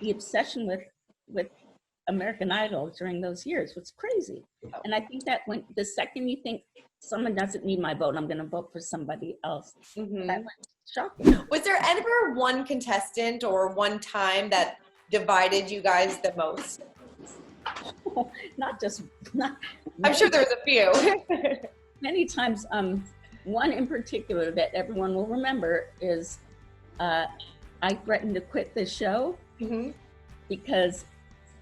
the obsession with American Idol during those years was crazy. And I think that when the second you think someone doesn't need my vote, I'm going to vote for somebody else. That was shocking. Was there ever one contestant or one time that divided you guys the most? I'm sure there's a few. Many times. One in particular that everyone will remember is I threatened to quit the show because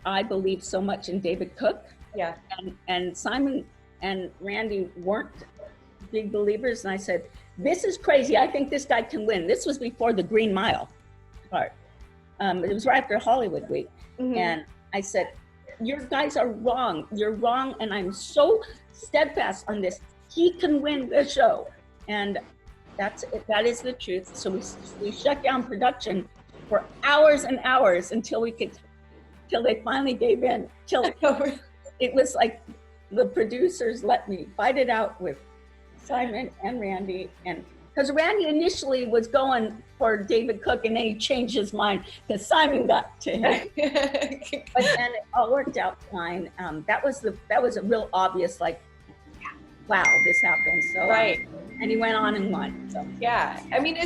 I believed so much in David Cook. Yeah. And Simon and Randy weren't big believers. And I said, this is crazy. I think this guy can win. This was before the Green Mile part. It was right after Hollywood Week. And I said, your guys are wrong. You're wrong. And I'm so steadfast on this. He can win the show. And that is the truth. So we shut down production for hours and hours until they finally gave in. It was like the producers let me fight it out with Simon and Randy. And because Randy initially was going for David Cook, and then he changed his mind because Simon got to him. But then it all worked out fine. That was a real obvious, like, wow, this happened. So right. And he went on and won. So yeah, I mean,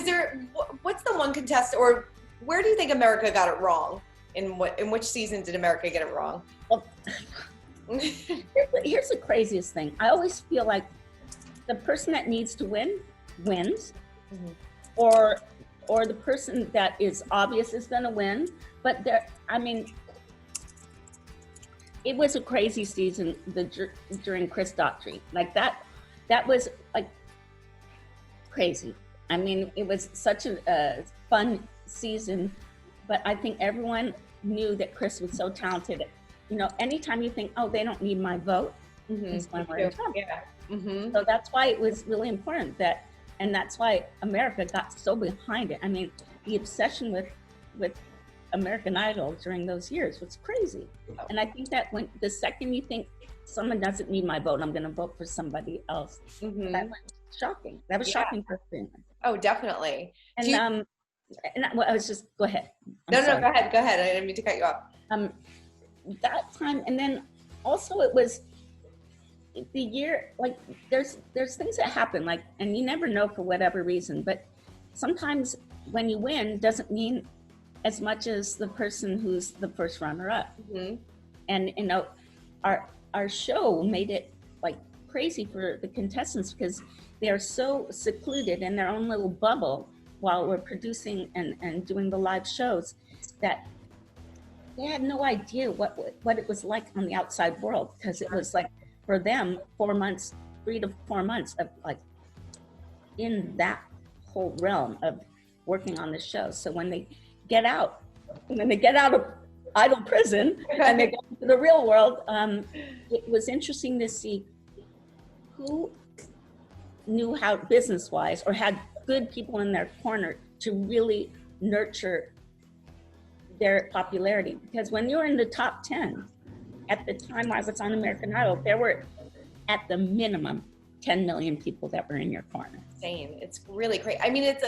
what's the one contestant, or where do you think America got it wrong? In which season did America get it wrong? Well, here's the craziest thing. I always feel like the person that needs to win wins, or the person that is obvious is going to win. But it was a crazy season during Chris Daughtry. Like that was like crazy. I mean, it was such a fun season, but I think everyone knew that Chris was so talented. You know, anytime you think, oh, they don't need my vote, is when we're in trouble. Yeah. So that's why it was really important and that's why America got so behind it. I mean, the obsession with American Idol during those years was crazy. And I think that when the second you think someone doesn't need my vote, I'm going to vote for somebody else. That was shocking. That was shocking for everyone. Oh, definitely. And I was just, go ahead. No, go ahead. I didn't mean to cut you off. That time, and then also it was the year, like there's things that happen, like, and you never know for whatever reason, but sometimes when you win doesn't mean as much as the person who's the first runner-up. And you know, our show made it like crazy for the contestants because they are so secluded in their own little bubble while we're producing and doing the live shows that they had no idea what it was like on the outside world, because it was like for them 3 to 4 months of like in that whole realm of working on the show. So when they get out of Idol prison and they go to the real world, it was interesting to see who knew how business-wise or had good people in their corner to really nurture their popularity. Because when you were in the top 10, at the time I was on American Idol, there were at the minimum 10 million people that were in your corner. Insane. It's really crazy. I mean, it's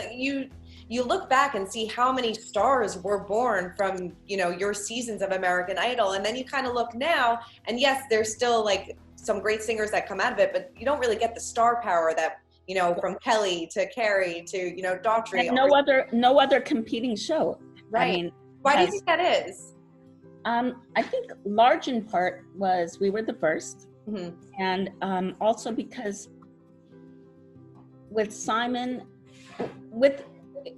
you look back and see how many stars were born from, you know, your seasons of American Idol, and then you kind of look now, and yes, there's still like some great singers that come out of it, but you don't really get the star power that, you know, from Kelly to Carrie to, you know, Daughtry. And no other competing show. Right. I mean, why do you think that is? I think large in part was we were the first, and also because with Simon, with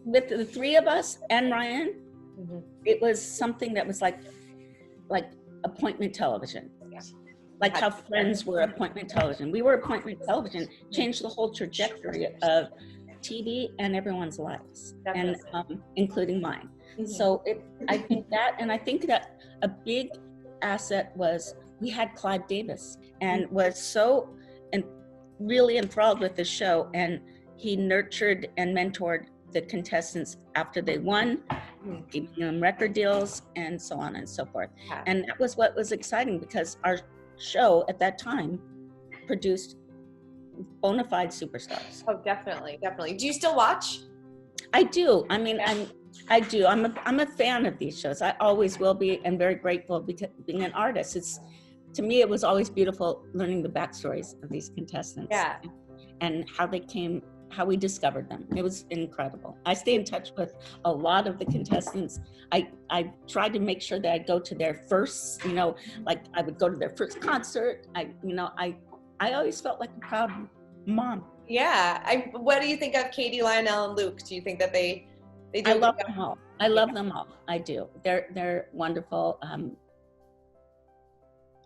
the three of us and Ryan, it was something that was like appointment television. Like how Friends were appointment television. We were appointment television, changed the whole trajectory of TV and everyone's lives, and including mine. So I think that, and I think that a big asset was we had Clive Davis, and was so really enthralled with the show, and he nurtured and mentored the contestants after they won, giving them record deals and so on and so forth. And that was what was exciting, because our show at that time produced bona fide superstars. Oh, definitely. Do you still watch? I do. I mean, I do. I'm a fan of these shows. I always will be, and very grateful because being an artist. It's, to me, it was always beautiful learning the backstories of these contestants. Yeah. And how they came, how we discovered them. It was incredible. I stay in touch with a lot of the contestants. I tried to make sure that I go to their first, you know, like I would go to their first concert. I always felt like a proud mom. Yeah. What do you think of Katie, Lionel, and Luke? Do you think that they do? I love them all. I love them all. I do. They're wonderful.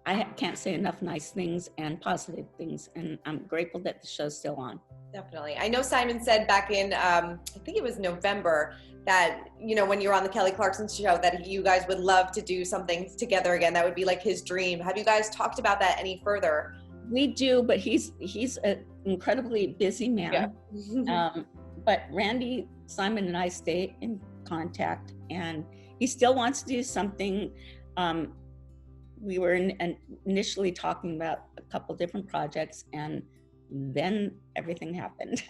I can't say enough nice things and positive things, and I'm grateful that the show's still on. Definitely. I know Simon said back in, I think it was November, that, you know, when you were on the Kelly Clarkson show, that you guys would love to do something together again. That would be like his dream. Have you guys talked about that any further? We do, but he's an incredibly busy man. Yeah. But Randy, Simon, and I stay in contact, and he still wants to do something. We were initially talking about a couple different projects, and then everything happened.